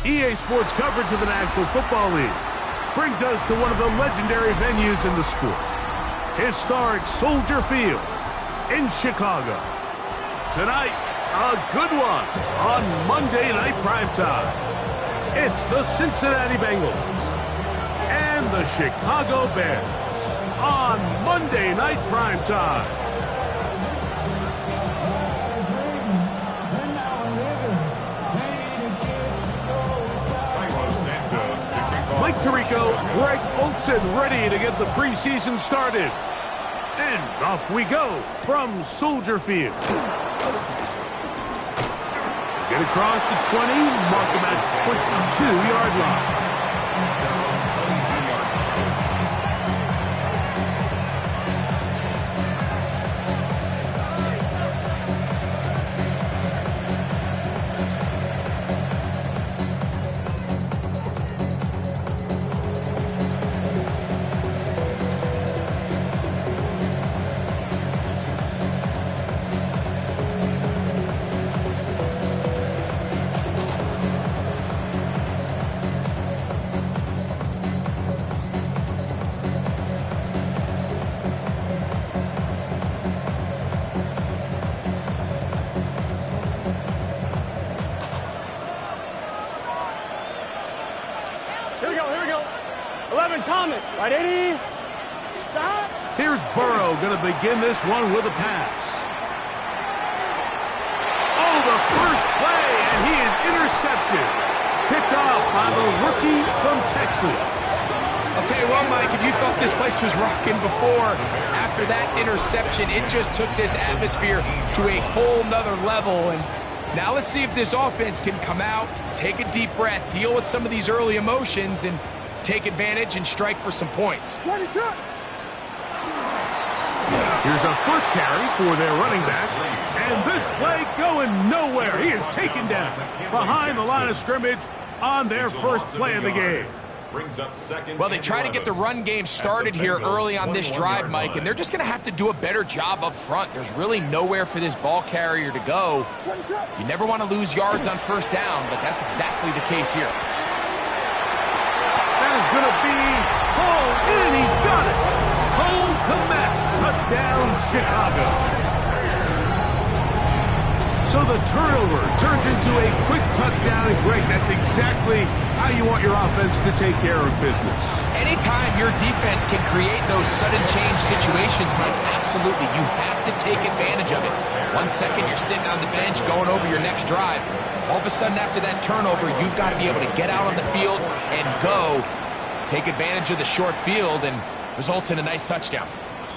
EA Sports coverage of the National Football League brings us to one of the legendary venues in the sport, historic Soldier Field in Chicago. Tonight, a good one on Monday Night Primetime. It's the Cincinnati Bengals and the Chicago Bears on Monday Night Primetime. Mike Tirico, Greg Olsen ready to get the preseason started. And off we go from Soldier Field. Get across the 20, mark him at 22-yard line. Right, 80. Stop. Here's Burrow going to begin this one with a pass. Oh, the first play, and he is intercepted. Picked off by the rookie from Texas. I'll tell you what, Mike, if you thought this place was rocking before, after that interception, it just took this atmosphere to a whole nother level. And now let's see if this offense can come out, take a deep breath, deal with some of these early emotions, and take advantage and strike for some points. Here's a first carry for their running back. And this play going nowhere. He is taken down behind the line of scrimmage on their first play of the game. Well, they try to get the run game started here early on this drive, Mike, and they're just going to have to do a better job up front. There's really nowhere for this ball carrier to go. You never want to lose yards on first down, but that's exactly the case here. That is going to be hauled in. He's got it. Hold to Matt. Touchdown, Chicago. So the turnover turns into a quick touchdown, and Greg, that's exactly how you want your offense to take care of business. Anytime your defense can create those sudden change situations, Mike, absolutely, you have to take advantage of it. 1 second, you're sitting on the bench going over your next drive. All of a sudden, after that turnover, you've got to be able to get out on the field and go. Take advantage of the short field and results in a nice touchdown.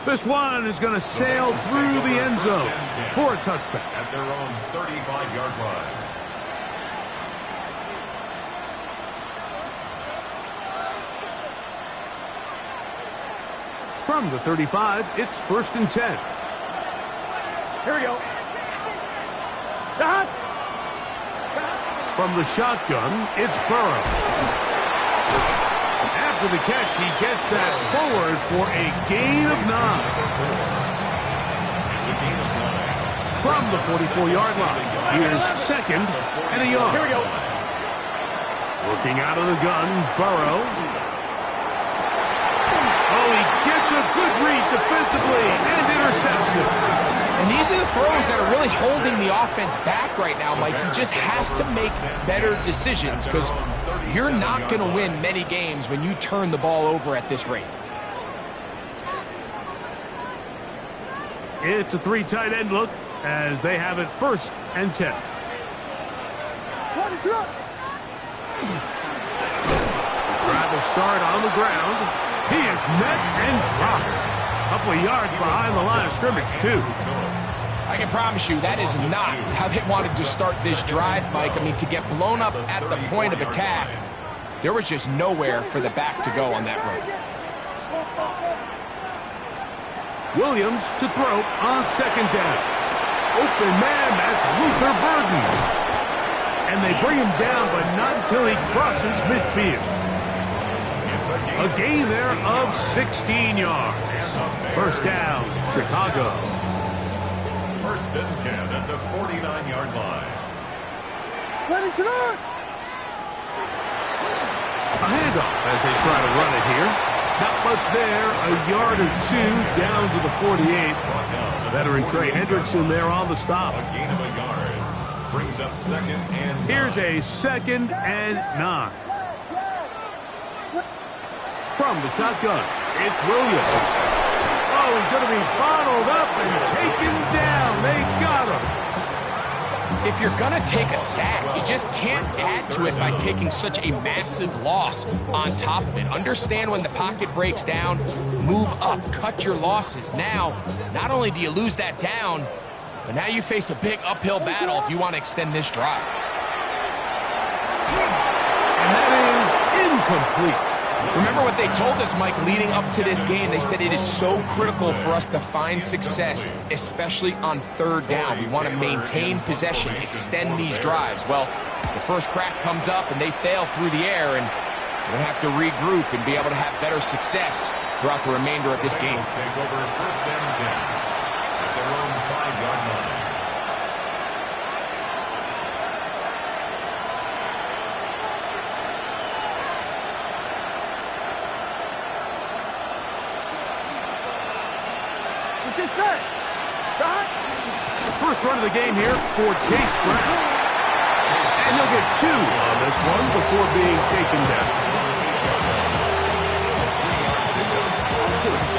This one is going to sail through the end zone for a touchback. At their own 35-yard line. From the 35, it's 1st and 10. Here we go. Stop. From the shotgun, it's Burrow. After the catch, he gets that forward for a gain of 9. It's a gain of 9. From the 44-yard line, here's 2nd and a yard. Here we go. Looking out of the gun, Burrow. Oh, he gets a good read defensively and intercepts it. And these are the throws that are really holding the offense back right now, Mike. He just has to make better decisions because you're not going to win many games when you turn the ball over at this rate. It's a 3 tight end look as they have it 1st and 10. Travel start on the ground. He is met and dropped. A couple of yards behind the line of scrimmage, too. I can promise you that is not how they wanted to start this drive, Mike. I mean, to get blown up at the point of attack, there was just nowhere for the back to go on that run. Williams to throw on 2nd down. Open man, that's Luther Burden. And they bring him down, but not until he crosses midfield. A gain there of 16 yards. 1st down, Chicago. 1st and 10 at the 49-yard line. A handoff as they try to run it here. Not much there, a yard or 2 down to the 48. Veteran Trey Hendrickson there on the stop. A gain of a yard. Brings up 2nd and 9. Here's a 2nd and 9. From the shotgun, it's Williams. Oh, he's going to be bottled up and taken down. They got him. If you're going to take a sack, you just can't add to it by taking such a massive loss on top of it. Understand when the pocket breaks down, move up, cut your losses. Now, not only do you lose that down, but now you face a big uphill battle if you want to extend this drive. And that is incomplete. Remember what they told us, Mike, leading up to this game. They said it is so critical for us to find success, especially on 3rd down. We want to maintain possession, extend these drives. Well, the first crack comes up and they fail through the air, and we're going to have to regroup and be able to have better success throughout the remainder of this game. Take over 1st and 10 at their own 5-yard line. First run of the game here for Chase Brown. And he'll get 2 on this one before being taken down.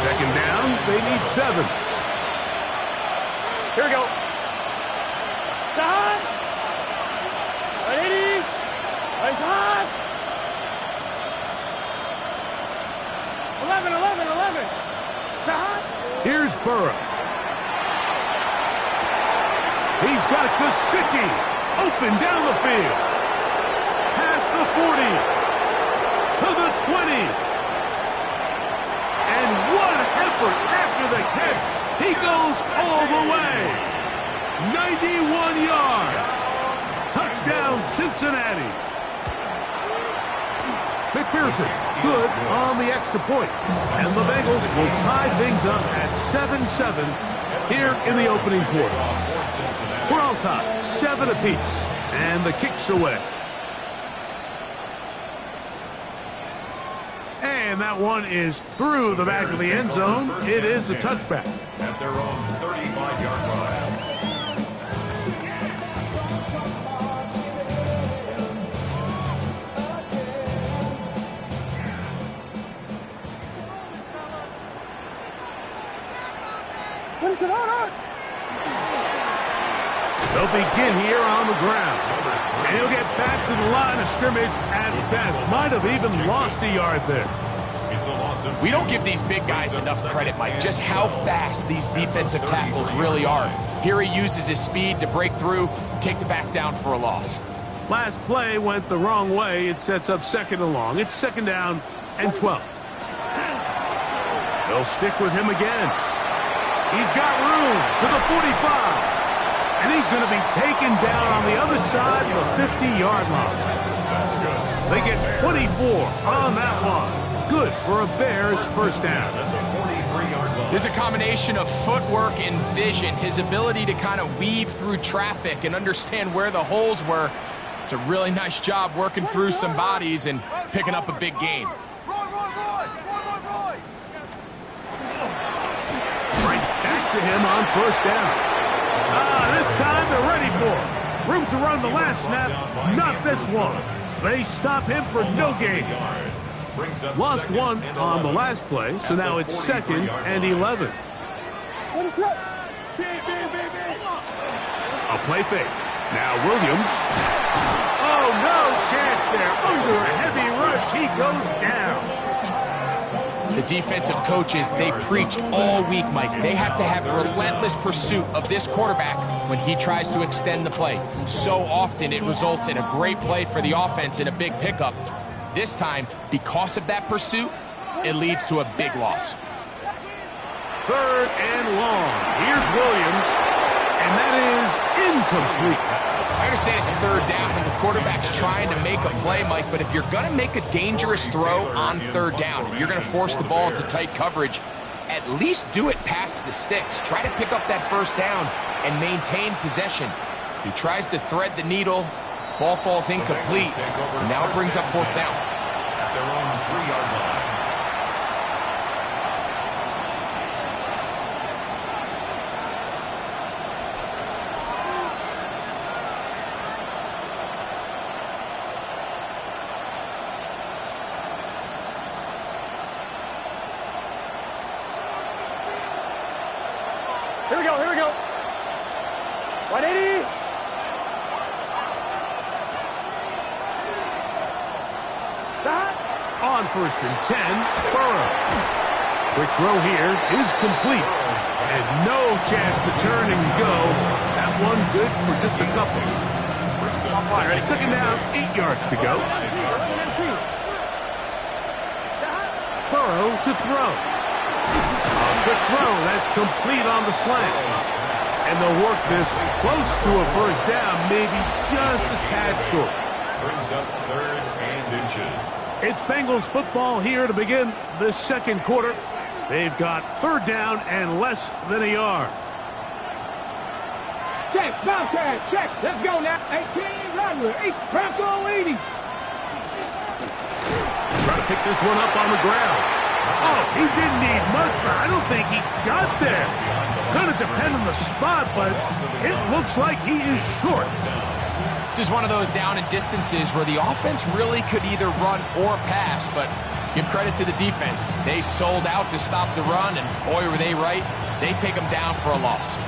2nd down, they need 7. Here we go. Stop. 180. Nice hot. 11. Stop. Here's Burrow. He's got Gesicki open down the field. Past the 40. To the 20. And what an effort after the catch. He goes all the way. 91 yards. Touchdown, Cincinnati. McPherson, good on the extra point. And the Bengals will tie things up at 7-7 here in the opening quarter. We're on top, 7 apiece, and the kick's away. And that one is through the back of the end zone. It is a touchback. At their own 35-yard line. They'll begin here on the ground. And he'll get back to the line of scrimmage at best. Might have even lost a yard there. We don't give these big guys enough credit, Mike, just how fast these defensive tackles really are. Here he uses his speed to break through, take the back down for a loss. Last play went the wrong way. It sets up 2nd and long. It's 2nd down and 12. They'll stick with him again. He's got room to the 45. And he's going to be taken down on the other side of the 50-yard line. They get 24 on that one. Good for a Bears first down. There's a combination of footwork and vision, his ability to kind of weave through traffic and understand where the holes were. It's a really nice job working through some bodies and picking up a big gain. Right back to him on first down. This time they're ready for it. Room to run the last snap, not this one. They stop him for no gain. Lost one on the last play, so now it's 2nd and 11. A play fake. Now Williams. Oh, no chance there. Under a heavy rush, he goes down. The defensive coaches, they preach all week, Mike. They have to have relentless pursuit of this quarterback when he tries to extend the play. So often it results in a great play for the offense and a big pickup. This time, because of that pursuit, it leads to a big loss. 3rd and long. Here's Williams, and that is incomplete. I understand it's 3rd down and the quarterback's trying to make a play, Mike, but if you're going to make a dangerous throw on 3rd down and you're going to force the ball into tight coverage, at least do it past the sticks. Try to pick up that first down and maintain possession. He tries to thread the needle. Ball falls incomplete, and now it brings up 4th down. At their own 3-yard line. Here we go, here we go. 180. On 1st and 10, Burrow. Quick throw here is complete. And no chance to turn and go. That one good for just a couple. 2nd down, 8 yards to go. Burrow to throw. A quick throw, that's complete on the slant. And they'll work this close to a first down, maybe just a tad short. Brings up 3rd and inches. It's Bengals football here to begin the 2nd quarter. They've got 3rd down and less than a yard. Check, Bobcat, check. Let's go now. 18, Rattler, 8, Bronco 80. Try to pick this one up on the ground. Oh, he didn't need much, but I don't think he got there. Gonna depend on the spot, but it looks like he is short. This is one of those down and distances where the offense really could either run or pass, but give credit to the defense. They sold out to stop the run, and boy, were they right. They take them down for a loss.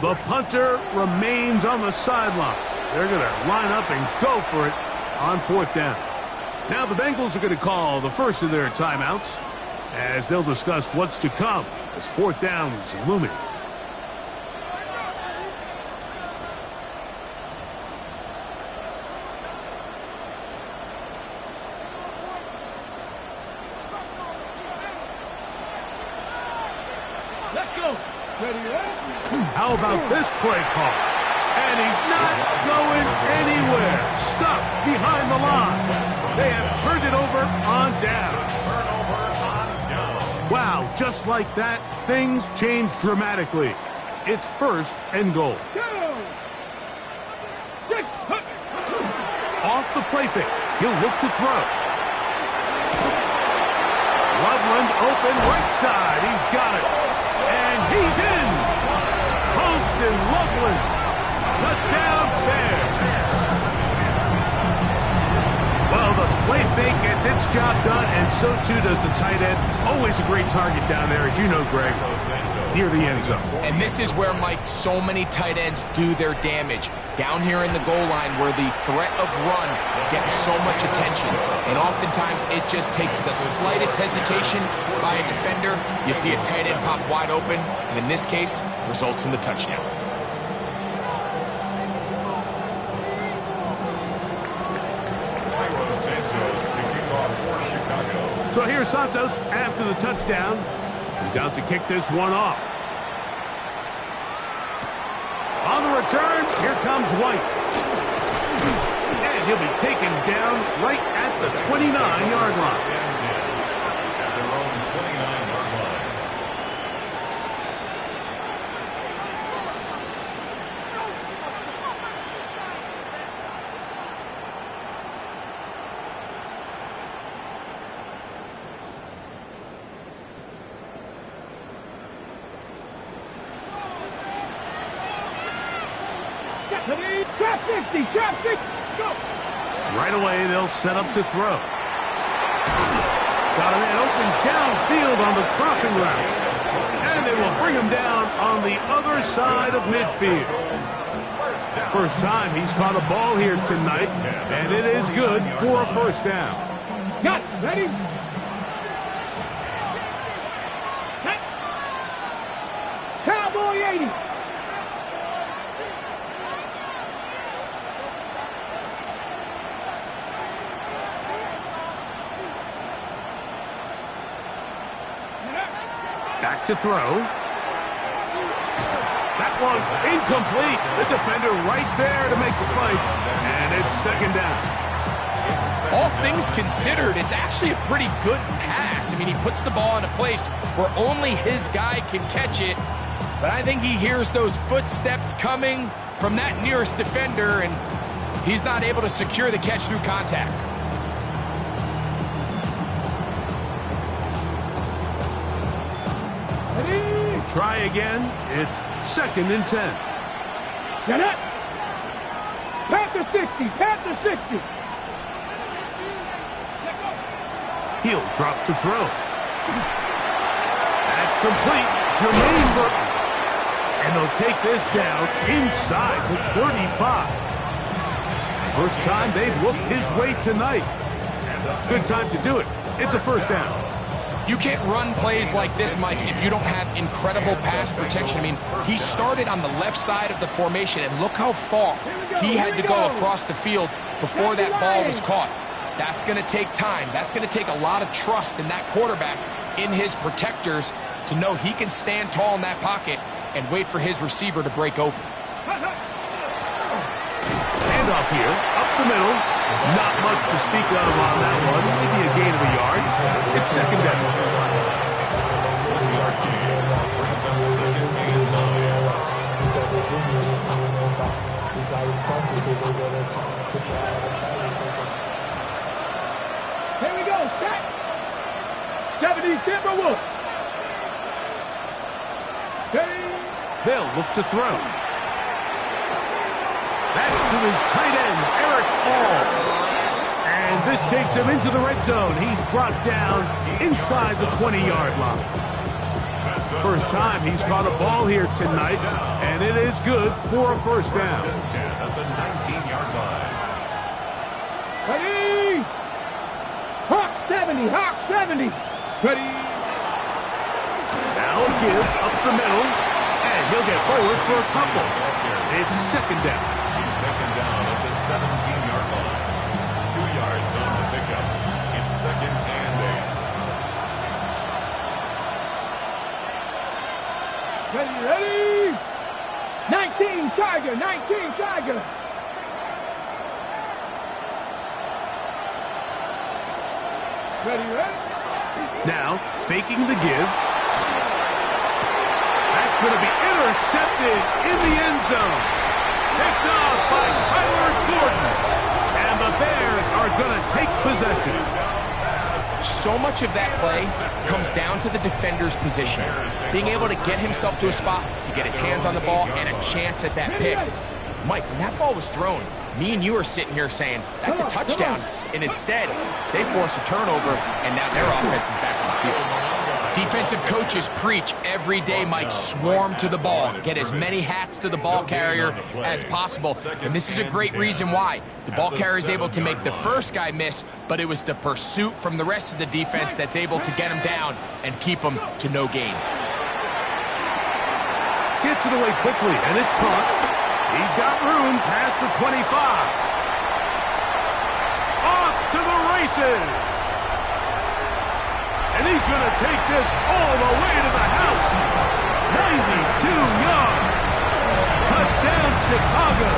The punter remains on the sideline. They're going to line up and go for it on 4th down. Now the Bengals are going to call the first of their timeouts as they'll discuss what's to come as 4th down is looming. Let's go. Steady up. How about this play call? And he's not going anywhere. Stuffed behind the line. They have turned it over on down. Wow, just like that, things change dramatically. It's 1st and goal. Off the play fake. He'll look to throw. Loveland open right side. He's got it. fake gets its job done, and so too does the tight end. Always a great target down there, as you know, Greg, near the end zone. And this is where, Mike, so many tight ends do their damage. Down here in the goal line where the threat of run gets so much attention. And oftentimes it just takes the slightest hesitation by a defender. You see a tight end pop wide open, and in this case, results in the touchdown. So here's Santos after the touchdown. He's out to kick this one off. On the return, here comes White. And he'll be taken down right at the 29-yard line. At their own 29-yard line. Trap 50, trap 50, go! Right away, they'll set up to throw. Got a man open downfield on the crossing route. And they will bring him down on the other side of midfield. First time he's caught a ball here tonight, and it is good for a first down. Got it, ready? Cut. Cowboy 80. Back to throw. That one incomplete. The defender right there to make the play. And it's second down. All things considered, it's actually a pretty good pass. I mean, he puts the ball in a place where only his guy can catch it. But I think he hears those footsteps coming from that nearest defender, and he's not able to secure the catch through contact. Try again. It's second and 10. Get it. Panther 60, Panther 60. He'll drop to throw. That's complete. Jermaine Burton. And they'll take this down inside the 35. First time they've looked his way tonight. Good time to do it. It's a first down. You can't run plays like this, Mike, if you don't have incredible pass protection. I mean, he started on the left side of the formation, and look how far he had to go across the field before that ball was caught. That's going to take time. That's going to take a lot of trust in that quarterback, in his protectors, to know he can stand tall in that pocket and wait for his receiver to break open. Handoff here, up the middle. Not much to speak of on that one. Maybe a gain of a yard. It's second down. Here we go, set. 70 Timberwolves. Steady. They'll look to throw. That's to his tight end, Eric All. And this takes him into the red zone. He's brought down inside the 20-yard line. First time he's caught a ball here tonight, and it is good for a first down. At the 19-yard line. Ready. Hawk 70, Hawk 70. Ready. Now a give up the middle, and he'll get forward for a couple. It's second down. Second down at the 17-yard line. 2 yards on the pickup. It's second and 8. Ready, ready. 19 Tiger, 19 Tiger. Ready, ready. Now, faking the give. That's going to be intercepted in the end zone. Picked off by Tyler Gordon. And the Bears are going to take possession. So much of that play comes down to the defender's position. Being able to get himself to a spot, to get his hands on the ball, and a chance at that pick. Mike, when that ball was thrown, Me and you are sitting here saying, that's a touchdown. And instead, they force a turnover, and now their offense is back on the field. Defensive coaches preach every day, Mike, swarm to the ball. Get as many hats to the ball carrier as possible. And this is a great reason why. The ball carrier is able to make the first guy miss, but it was the pursuit from the rest of the defense that's able to get him down and keep him to no gain. Gets it away quickly, and it's caught. He's got room past the 25. Off to the races. And he's going to take this all the way to the house. 92 yards. Touchdown, Chicago.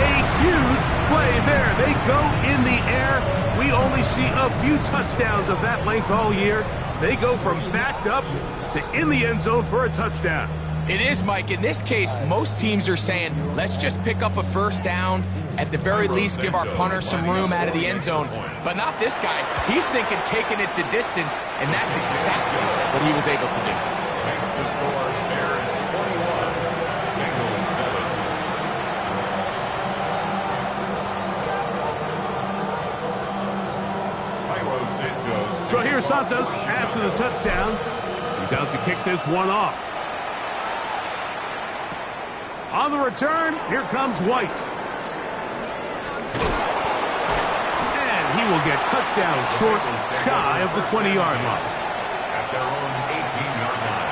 A huge play there. They go in the air. We only see a few touchdowns of that length all year. They go from backed up to in the end zone for a touchdown. It is, Mike. In this case, most teams are saying, let's just pick up a first down. At the very least, give our punter some room out of the end zone. But not this guy. He's thinking taking it to distance, and that's exactly what he was able to do. Makes the score, Bears 41, Bengals 7. So here's Santos after the touchdown. He's out to kick this one off. On the return, here comes White. And he will get cut down short, shy of the 20-yard line. At their own 18-yard line.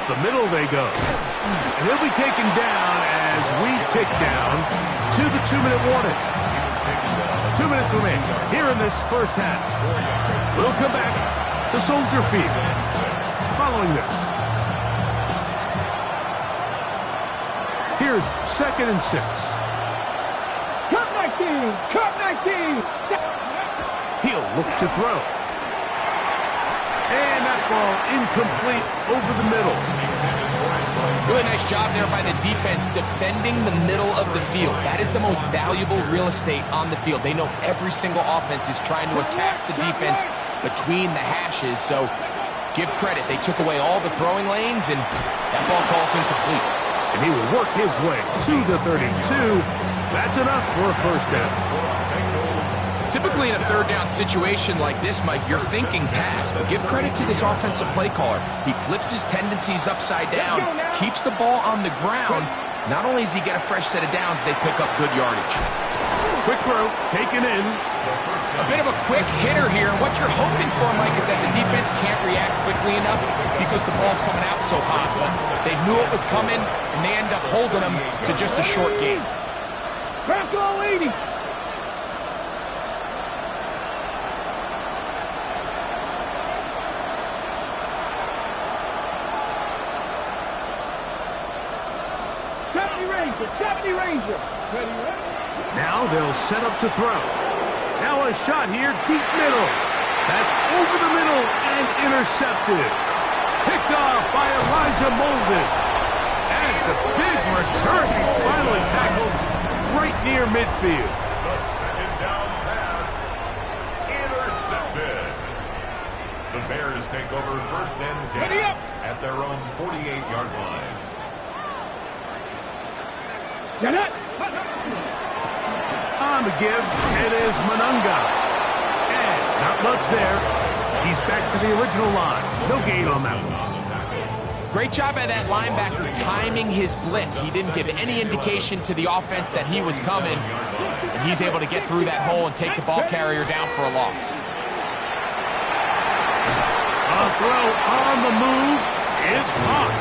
The middle they go. And he'll be taken down as we tick down to the 2-minute warning. 2 minutes remain here in this first half. We'll come back to Soldier Field following this. Here's 2nd and 6. Cut 19! Cut 19! He'll look to throw. And that ball incomplete over the middle. Really nice job there by the defense defending the middle of the field. That is the most valuable real estate on the field. They know every single offense is trying to attack the defense between the hashes. So give credit. They took away all the throwing lanes, and that ball falls incomplete. And he will work his way to the 32. That's enough for a first down. Typically in a third down situation like this, Mike, you're thinking pass, but give credit to this offensive play caller. He flips his tendencies upside down, keeps the ball on the ground. Not only does he get a fresh set of downs, they pick up good yardage. Quick throw, taken in. A bit of a quick hitter here. What you're hoping for, Mike, is that the defense can't react quickly enough because the ball's coming out so hot. But they knew it was coming, and they end up holding them to just a short gain. Bronco 80! Now they'll set up to throw. Now a shot here, deep middle. That's over the middle and intercepted. Picked off by Elijah Molden. And it's a big return. He's finally tackled right near midfield. The second down pass intercepted. The Bears take over 1st and 10 at their own 48-yard line. On the give, it is Manunga. And not much there. He's back to the original line. No gain on that one. Great job by that linebacker timing his blitz. He didn't give any indication to the offense that he was coming. And he's able to get through that hole and take the ball carrier down for a loss. A throw on the move is caught.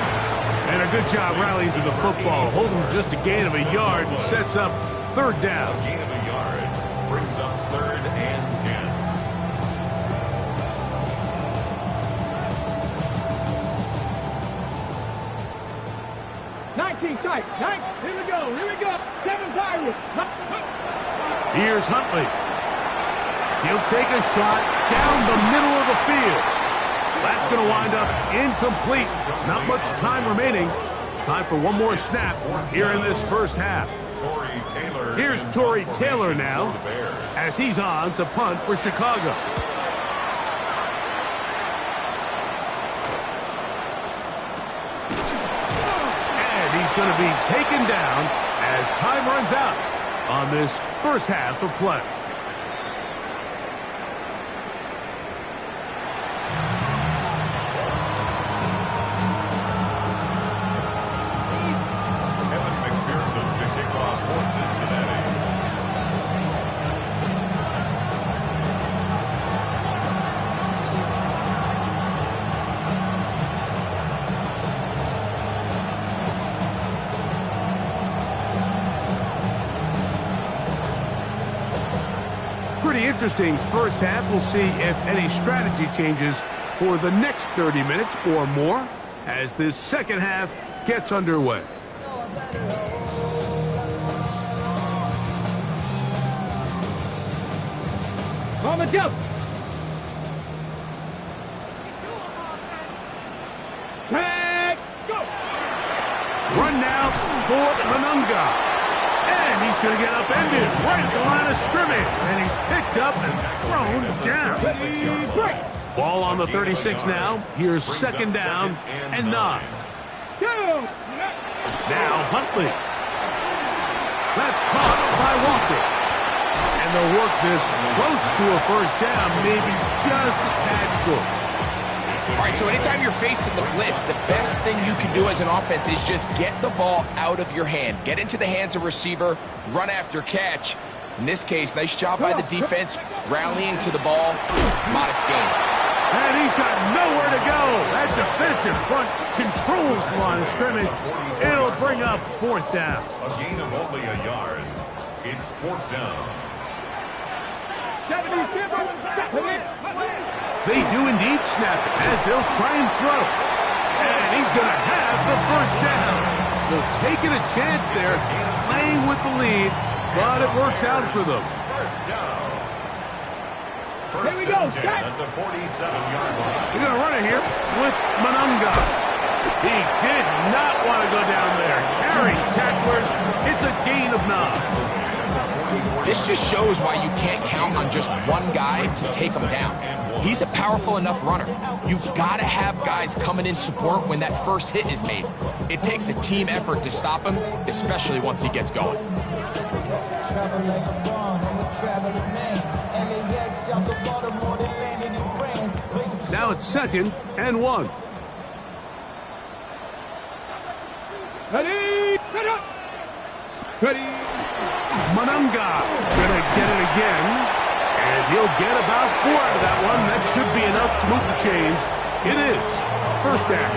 And a good job rallying to the football, holding just a gain of a yard and sets up 3rd down. A gain of a yard brings up 3rd and 10. 19 sight. Here we go. 7 Pirates. Here's Huntley. He'll take a shot down the middle of the field. That's going to wind up incomplete. Not much time remaining. Time for one more snap here in this first half. Here's Tory Taylor now as he's on to punt for Chicago. And he's going to be taken down as time runs out on this first half of play. Pretty interesting first half. We'll see if any strategy changes for the next 30 minutes or more as this second half gets underway. On the jump. Tag, go. Run now for Manunga. And he's going to get upended right at the line of scrimmage. And he's picked up and thrown down. Ball on the 36 now. Here's second down and 9. Now Huntley. That's caught by Walker. And they'll work this close to a first down, maybe just a tad short. All right, so anytime you're facing the blitz, the best thing you can do as an offense is just get the ball out of your hand. Get into the hands of receiver, run after catch. In this case, nice job by the defense, rallying to the ball. Modest gain. And he's got nowhere to go. That defensive front controls the line of scrimmage. It'll bring up fourth down. A gain of only a yard. It's fourth down. They do indeed snap it as they'll try and throw. And he's going to have the first down. So taking a chance there, playing with the lead, but it works out for them. First down. First Here we go, and 10 at the 47-yard line. He's going to run it here with Manunga. He did not want to go down there. Carrying tacklers, it's a gain of 9. This just shows why you can't count on just one guy to take him down. He's a powerful enough runner. You've got to have guys coming in support when that first hit is made. It takes a team effort to stop him, especially once he gets going. Now it's second and 1. Ready, set up. Ready. Manunga gonna get it again, and he'll get about 4 out of that one. That should be enough to move the chains. It is first down.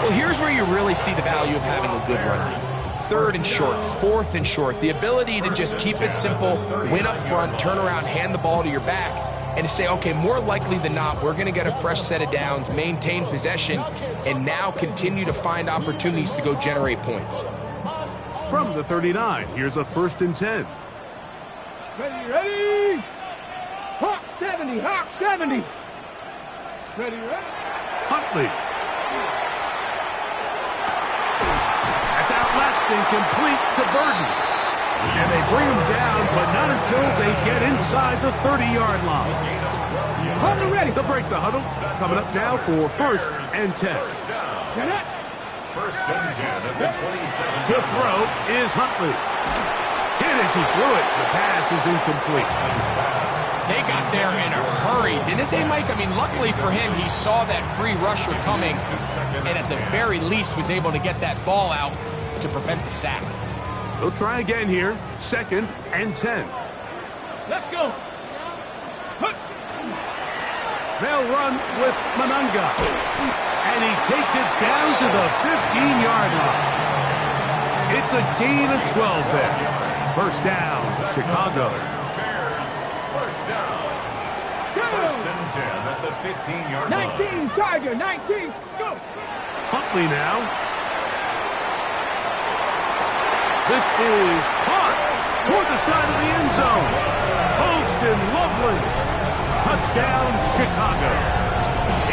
Well, here's where you really see the value of having a good run. Third and short, fourth and short. The ability to just keep it simple, win up front, turn around, hand the ball to your back, and to say, okay, more likely than not, we're going to get a fresh set of downs, maintain possession, and now continue to find opportunities to go generate points. From the 39, here's a first and 10. Ready, ready. Hawk 70, Hawk 70. Ready, ready. Huntley. That's out left and complete to Burden. And they bring him down, but not until they get inside the 30-yard line. Huddle ready. They'll break the huddle. Coming up now for first and 10. Get it. First and 10 at the 27. To throw is Huntley. Hit as he threw it. The pass is incomplete. They got there in a hurry, didn't they, Mike? I mean, luckily for him, he saw that free rusher coming and at the very least was able to get that ball out to prevent the sack. They'll try again here. Second and 10. Let's go. They'll run with Manunga. And he takes it down to the 15-yard line. It's a gain of 12 there. First down, Chicago. Bears, first down. First and 10 at the 15-yard line. 19, Tiger, 19, go. Huntley now. This is caught toward the side of the end zone. Poston, lovely Touchdown, Chicago.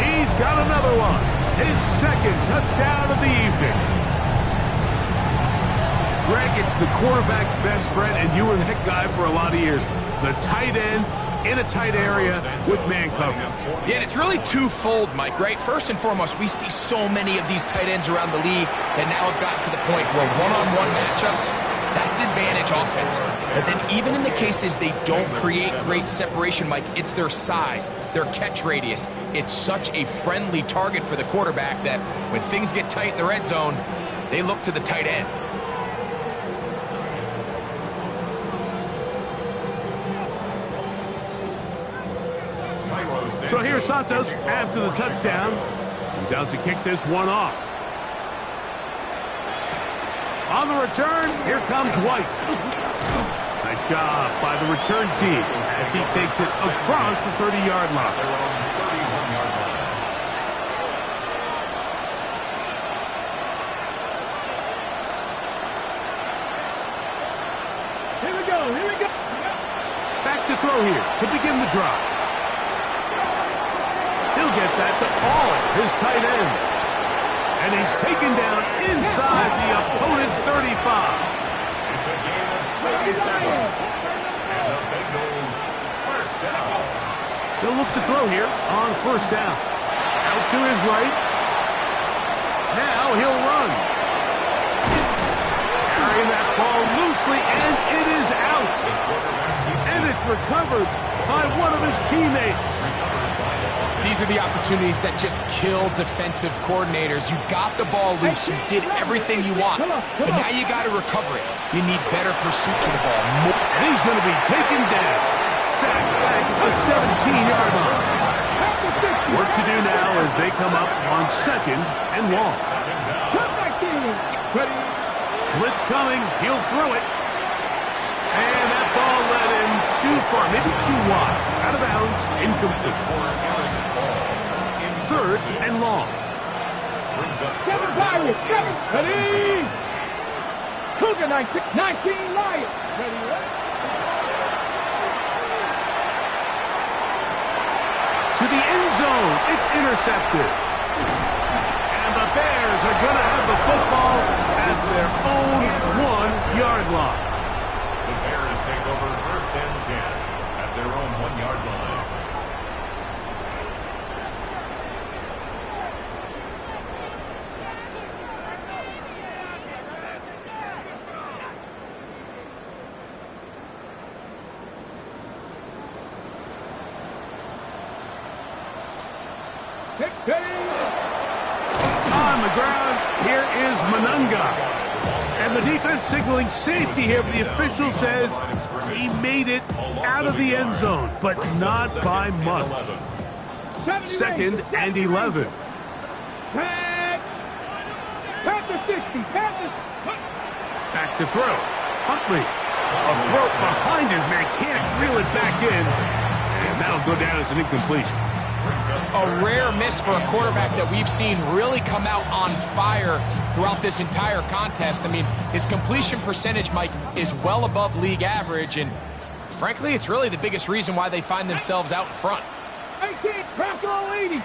He's got another one. His second touchdown of the evening. Greg, it's the quarterback's best friend, and you were that guy for a lot of years. The tight end in a tight area with man coverage. Yeah, and it's really twofold, Mike, right? First and foremost, we see so many of these tight ends around the league that now have gotten to the point where one-on-one matchups, that's advantage offense. But then even in the cases they don't create great separation, Mike, it's their size, their catch radius. It's such a friendly target for the quarterback that when things get tight in the red zone, they look to the tight end. So here's Santos after the touchdown. He's out to kick this one off. On the return, here comes White. Nice job by the return team as he takes it across the 30-yard line. Here we go, here we go. Back to throw here to begin the drive. He'll get that to Pollard, his tight end. And he's taken down inside the opponent's 35. It's a gain of 37. And the Bengals first down. He'll look to throw here on first down. Out to his right. Now he'll run. Carrying that ball loosely, and it is out. And it's recovered by one of his teammates. These are the opportunities that just kill defensive coordinators. You got the ball loose. You did everything you want. But now you got to recover it. You need better pursuit to the ball. And he's going to be taken down. Sacked back a 17-yard line. Work to do now as they come up on second and long. Blitz coming. He'll throw it. And that ball led him too far, maybe too wide. Out of bounds, incomplete. Third and long. Seven Pirates, seven. Ready. Cougar 19 Lions. Ready, ready. To the end zone. It's intercepted. And the Bears are going to have the football at their own 1-yard line. The Bears take over first and 10 at their own 1-yard line. On the ground, here is Manunga. And the defense signaling safety here, but the official says he made it out of the end zone, but not by much. Second and 11. Back to throw. Huntley. A throw behind his man. Can't reel it back in. And that'll go down as an incompletion. A rare miss for a quarterback that we've seen really come out on fire throughout this entire contest. I mean, his completion percentage, Mike, is well above league average, and frankly, it's really the biggest reason why they find themselves out in front. 18, Bronco 80.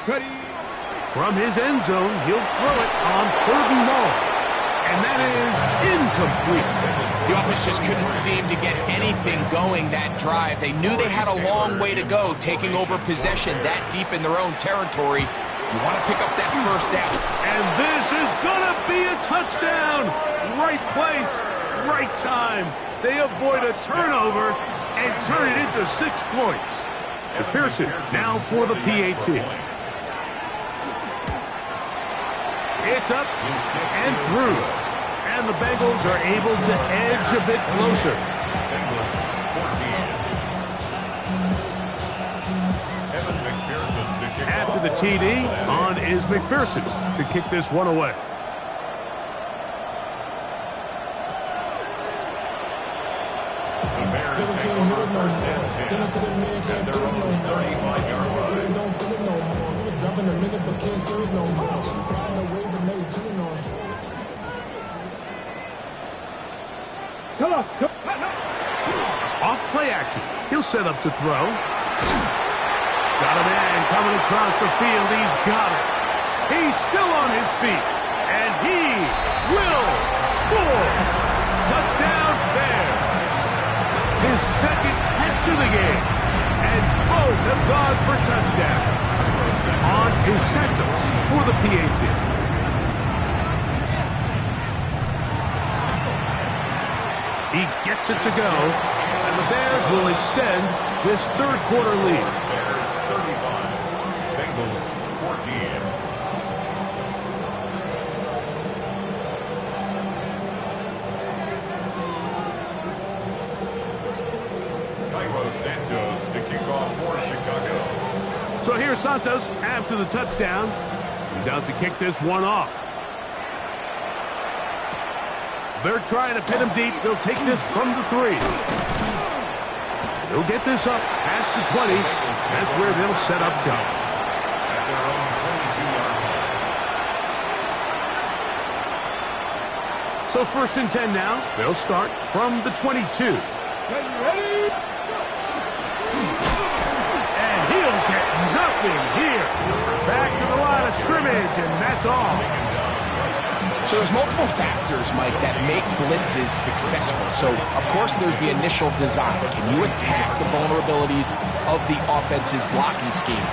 Ready. From his end zone, he'll throw it on third and long. And that is incomplete. The offense just couldn't seem to get anything going that drive. They knew they had a long way to go, taking over possession that deep in their own territory. You want to pick up that first down. And this is going to be a touchdown. Right place, right time. They avoid a turnover and turn it into 6 points. McPherson now for the PAT. It's up and through. And the Bengals are able to edge a bit closer. After the TD, on is McPherson to kick this one away. The Bears take over first and 10 at their own 35-yard line. Off play action. He'll set up to throw. Got a man coming across the field. He's got it. He's still on his feet. And he will score. Touchdown, Bears. His second catch of the game. And both have gone for touchdowns. On is Santos for the PAT. He gets it to go, and the Bears will extend this third quarter lead. Bears 35, Bengals 14. Santos to kick off for Chicago. So here's Santos after the touchdown. He's out to kick this one off. They're trying to pin him deep. They'll take this from the 3. They'll get this up past the 20. That's where they'll set up shop. At their own 22-yard line. So 1st and 10 now. They'll start from the 22. Ready? And he'll get nothing here. Back to the line of scrimmage, and that's all. So there's multiple factors, Mike, that make blitzes successful. So, of course, there's the initial design. Can you attack the vulnerabilities of the offense's blocking scheme?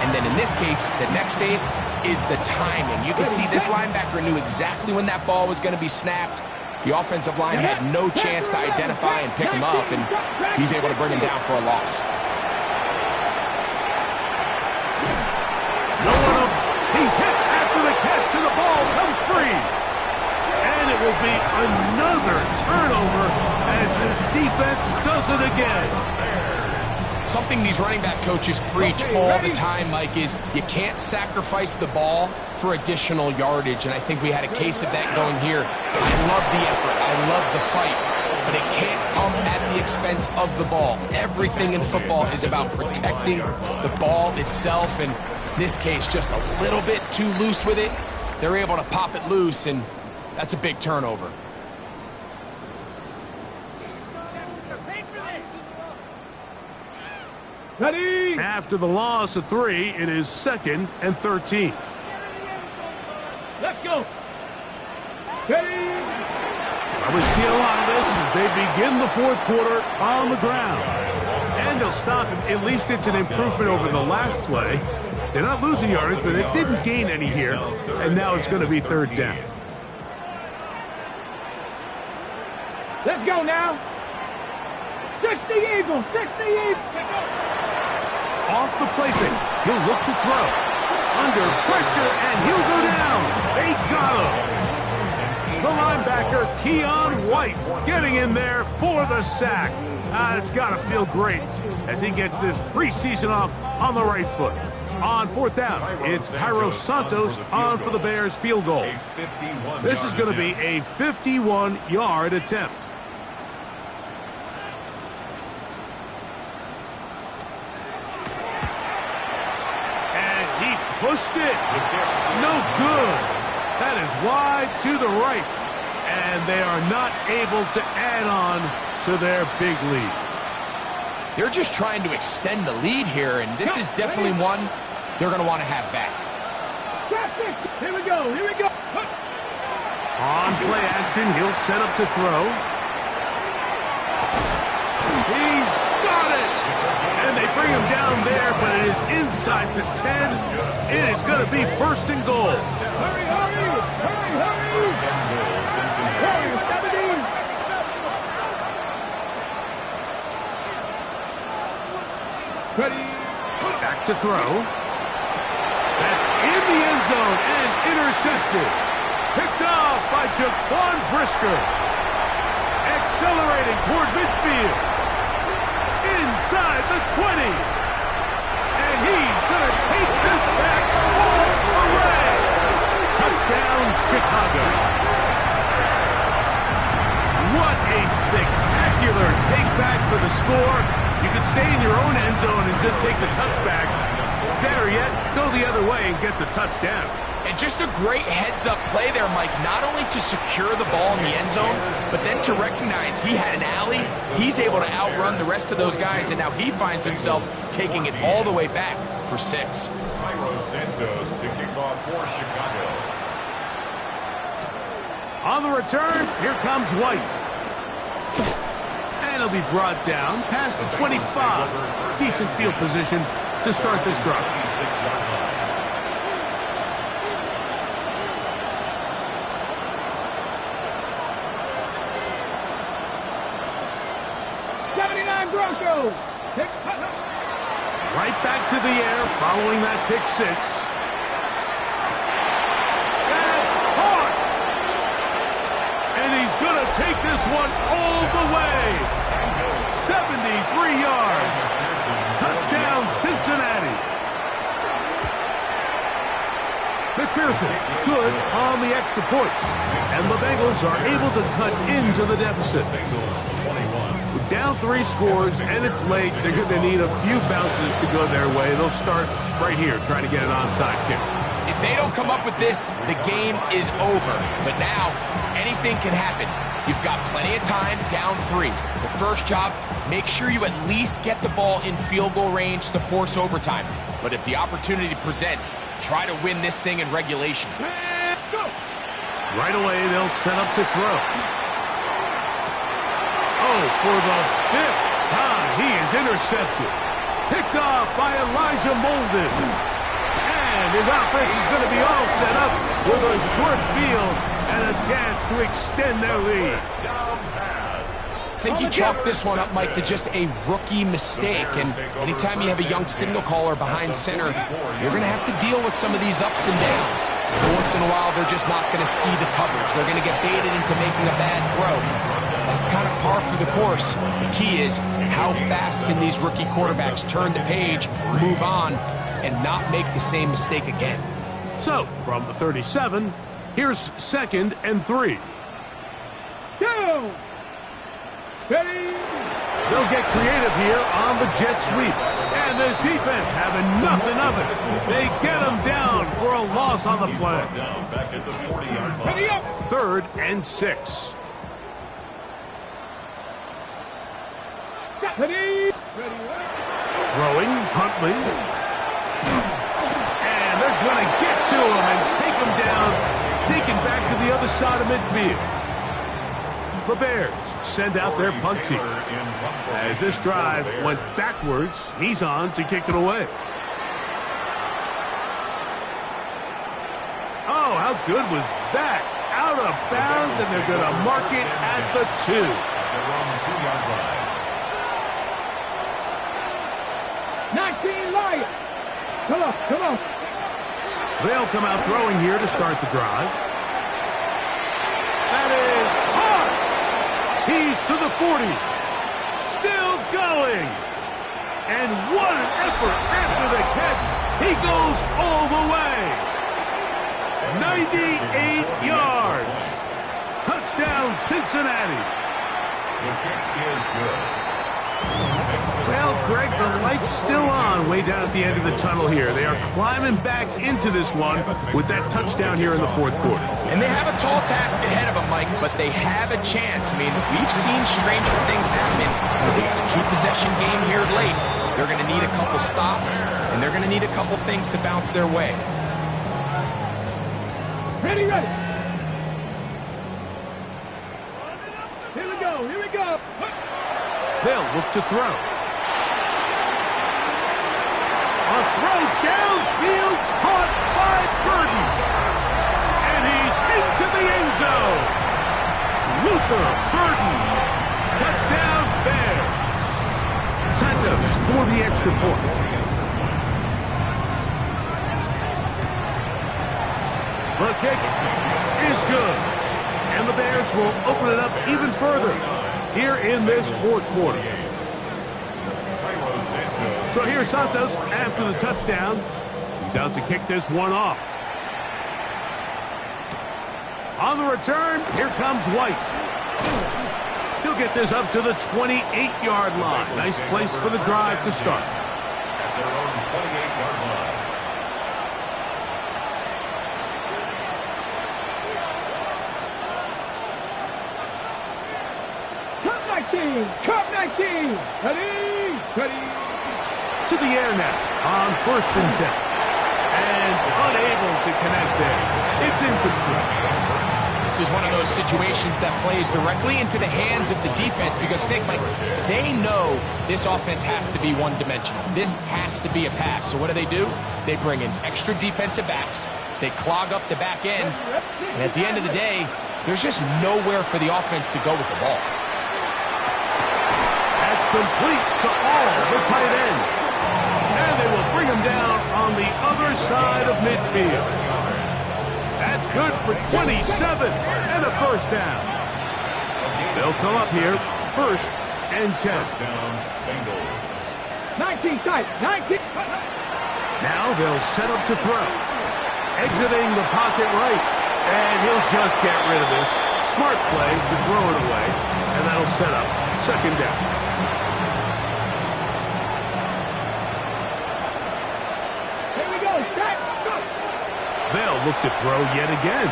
And then in this case, the next phase is the timing. You can see this linebacker knew exactly when that ball was going to be snapped. The offensive line had no chance to identify and pick him up, and he's able to bring him down for a loss. No one up. He's hit after the catch, and the ball comes free. And it will be another turnover as this defense does it again. Something these running back coaches preach all the time, Mike, is you can't sacrifice the ball for additional yardage, and I think we had a case of that going here. I love the effort. I love the fight, but it can't come at the expense of the ball. Everything in football is about protecting the ball itself, and in this case, just a little bit too loose with it. They're able to pop it loose, and that's a big turnover. Ready? After the loss of 3, it is 2nd and 13. Let's go. Ready? Well, we see a lot of this as they begin the 4th quarter on the ground. And they'll stop him. At least it's an improvement over the last play. They're not losing yardage, but they didn't gain any here. And now it's going to be 3rd down. Let's go now. 60 Eagles, 60 Eagles. Off the play fake. He'll look to throw. Under pressure, and he'll go down. They got him. The linebacker, Keon White, getting in there for the sack. It's got to feel great as he gets this preseason off on the right foot. On 4th down, it's Jairo Santos on for the Bears field goal. This is going to be a 51-yard attempt. Pushed it. No good. That is wide to the right. And they are not able to add on to their big lead. They're just trying to extend the lead here, and this is definitely one they're going to want to have back. Here we go. Here we go. On play action, he'll set up to throw. He's got it. And they bring him down there, but it is inside the 10. It is going to be 1st and goal. Hurry, hurry. Hurry, hurry. Hurry, 17. Ready. Back to throw. That's in the end zone and intercepted. Picked off by Jaquan Brisker. Accelerating toward midfield. Inside the 20. And he's going to take this back all the way. Touchdown, Chicago. What a spectacular take back for the score. You can stay in your own end zone and just take the touchback. Better yet, go the other way and get the touchdown. And just a great heads-up play there, Mike, not only to secure the ball in the end zone, but then to recognize he had an alley. He's able to outrun the rest of those guys, and now he finds himself taking it all the way back for 6. Santos to kick off for Chicago. On the return, here comes White. And he'll be brought down past the 25. Decent field position to start this drive. 56-yard line. 79 Broncos. Right back to the air following that pick 6. That's caught! And he's going to take this one all the way. 73 yards. Touchdown, Cincinnati. McPherson, good on the extra point. And the Bengals are able to cut into the deficit. Down 3 scores, and it's late. They're going to need a few bounces to go their way. They'll start right here, trying to get an onside kick. If they don't come up with this, the game is over. But now, anything can happen. You've got plenty of time, down 3. The first job, make sure you at least get the ball in field goal range to force overtime. But if the opportunity presents, try to win this thing in regulation. Right away, they'll set up to throw. Oh, for the 5th time, he is intercepted. Picked off by Elijah Molden. And his offense is going to be all set up with a short field and a chance to extend their lead. I think you chalk this one up, Mike, to just a rookie mistake. And anytime you have a young signal caller behind center, you're going to have to deal with some of these ups and downs. Once in a while, they're just not going to see the coverage. They're going to get baited into making a bad throw. That's kind of par for the course. The key is how fast can these rookie quarterbacks turn the page, move on, and not make the same mistake again. So, from the 37, here's 2nd and 3. Go! Steady! They'll get creative here on the jet sweep. And this defense having nothing of it. They get them down for a loss on the play. Back at the 40-yard line. Ready up! 3rd and 6. Ready! Throwing, Huntley. And they're going to get to him and take him down, taken back to the other side of midfield. The Bears send out their punt team. As this drive went backwards, he's on to kick it away. Oh, how good was that? Out of bounds, and they're going to mark it at the 2. They're on the 2-yard line. 19 Lions. Come on, come on. They'll come out throwing here to start the drive. That is hard. He's to the 40. Still going. And what an effort after the catch. He goes all the way. 98 yards. Touchdown, Cincinnati. The kick is good. Well, Greg, the light's still on way down at the end of the tunnel here. They are climbing back into this one with that touchdown here in the 4th quarter. And they have a tall task ahead of them, Mike, but they have a chance. I mean, we've seen stranger things happen. They got a 2-possession game here late. They're going to need a couple stops, and they're going to need a couple things to bounce their way. Ready, ready. Here we go, here we go. They'll look to throw. A throw downfield caught by Burton. And he's into the end zone. Luther Burton. Touchdown Bears. Santos for the extra point. The kick is good. And the Bears will open it up even further here in this 4th quarter. So here's Santos after the touchdown. He's out to kick this one off. On the return, here comes White. He'll get this up to the 28-yard line. Nice place for the drive to start. At their own 28-yard line. 19. Cup 19. Ready. Ready. To the air now on 1st and 10. And unable to connect there. It's incomplete. This is one of those situations that plays directly into the hands of the defense because, think, Mike, they know this offense has to be one-dimensional. This has to be a pass. So what do? They bring in extra defensive backs. They clog up the back end. And at the end of the day, there's just nowhere for the offense to go with the ball. That's complete to all the tight ends. And they will bring him down on the other side of midfield. That's good for 27 and a first down. They'll come up here, 1st and 10. First down, Bengals. 19 tight. 19. Now they'll set up to throw. Exiting the pocket right. And he'll just get rid of this. Smart play to throw it away. And that'll set up 2nd down. Here we go. Set. Go. They'll look to throw yet again.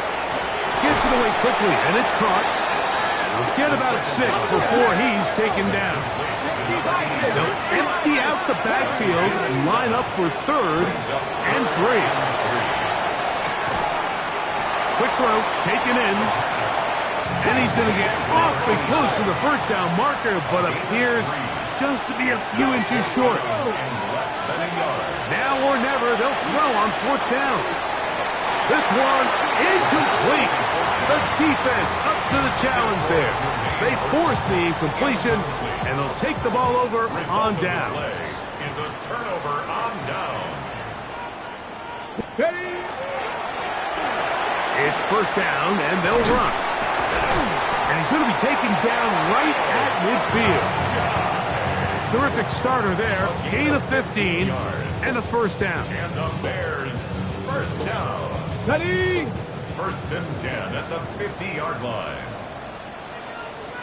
Gets it away quickly, and it's caught. We'll get about 6 before he's taken down. They'll empty out the backfield and line up for 3rd and 3. Quick throw, taken in. And he's going to get awfully close to the 1st down marker, but appears just to be a few inches short. Now or never, they'll throw on 4th down. This one incomplete. The defense up to the challenge there. They force the incompletion, and they'll take the ball over on down. Is a turnover on downs. Ready. It's 1st down, and they'll run. And he's going to be taken down right at midfield. Terrific starter there. Gain of 15 and a 1st down. And the Bears, 1st down. Ready. 1st and 10 at the 50-yard line.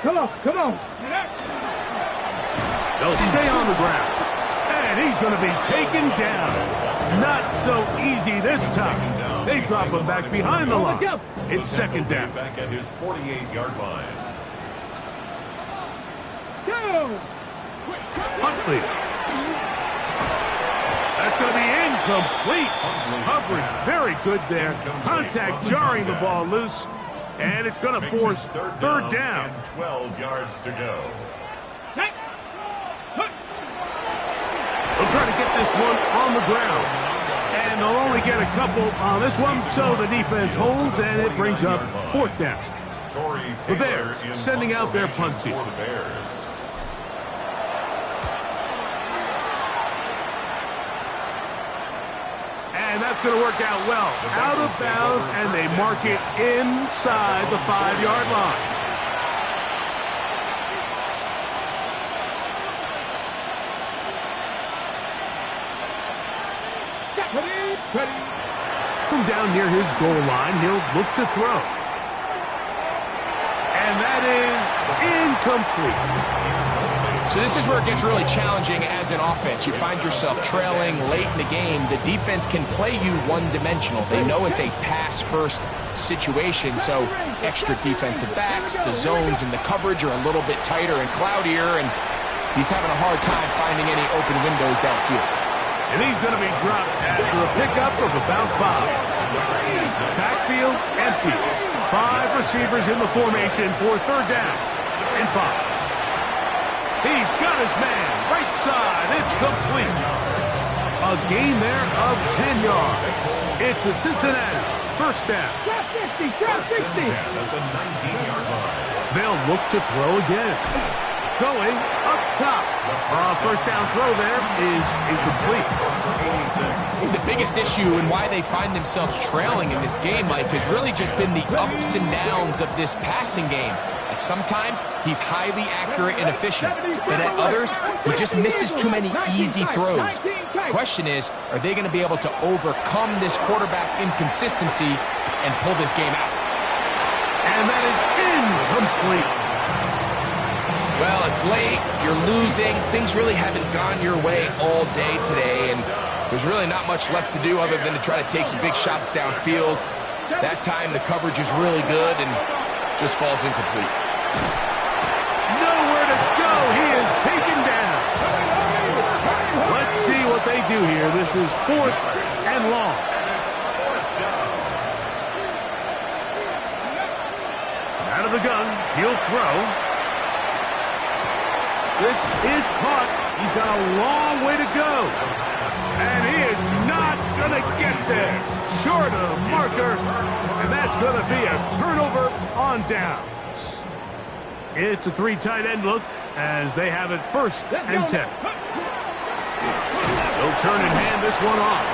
Come on. Come on. They'll stay on the ground. And he's going to be taken down. Not so easy this time. They drop him back behind the line. It's 2nd down. Back at his 48-yard line. Go. Huntley. That's going to be incomplete. Coverage very good there. Contact jarring the ball loose. And it's going to force 3rd down. And 12 yards to go. They'll try to get this one on the ground. And they'll only get a couple on this one, so the defense holds, and it brings up 4th down. The Bears sending out their punt team. For the Bears. And that's going to work out well. Out of bounds, and they mark it inside the 5-yard line. From down near his goal line, he'll look to throw. And that is incomplete. So this is where it gets really challenging as an offense. You find yourself trailing late in the game. The defense can play you one-dimensional. They know it's a pass-first situation, so extra defensive backs, the zones and the coverage are a little bit tighter and cloudier, and he's having a hard time finding any open windows downfield. And he's going to be dropped after a pickup of about 5. Backfield empty. 5 receivers in the formation for 3rd downs and 5. He's got his man, right side, it's complete. A gain there of 10 yards. It's a Cincinnati 1st down. Drop 50, drop 60. At the 19-yard line. They'll look to throw again. Going up top. 1st down throw there is incomplete. I think the biggest issue and why they find themselves trailing in this game, Mike, has really just been the ups and downs of this passing game. And sometimes he's highly accurate and efficient, but at others, he just misses too many easy throws. The question is, are they going to be able to overcome this quarterback inconsistency and pull this game out? And that is incomplete. Well, it's late, you're losing, things really haven't gone your way all day today, and there's really not much left to do other than to try to take some big shots downfield. That time the coverage is really good and just falls incomplete. Nowhere to this is 4th and long. Out of the gun, he'll throw. This is caught. He's got a long way to go. And he is not going to get there. Short of the marker. And that's going to be a turnover on downs. It's a 3 tight end look as they have it 1st and 10. He'll turn and hand this one off.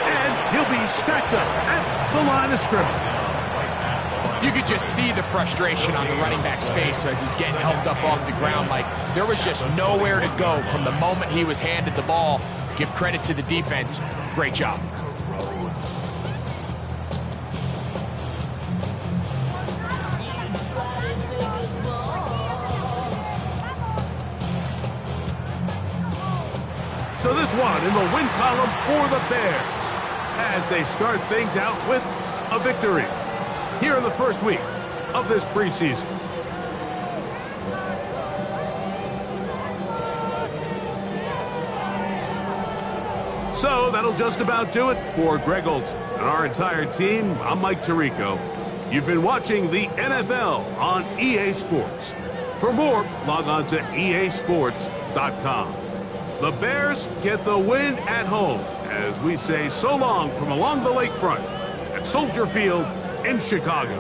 And he'll be stacked up at the line of scrimmage. You could just see the frustration on the running back's face as he's getting helped up off the ground. Like, there was just nowhere to go from the moment he was handed the ball. Give credit to the defense. Great job. So this one in the win column for the Bears as they start things out with a victory here in the first week of this preseason. So that'll just about do it for Greg Olson and our entire team. I'm Mike Tirico. You've been watching the NFL on EA Sports. For more, log on to easports.com. The Bears get the win at home as we say so long from along the lakefront at Soldier Field in Chicago.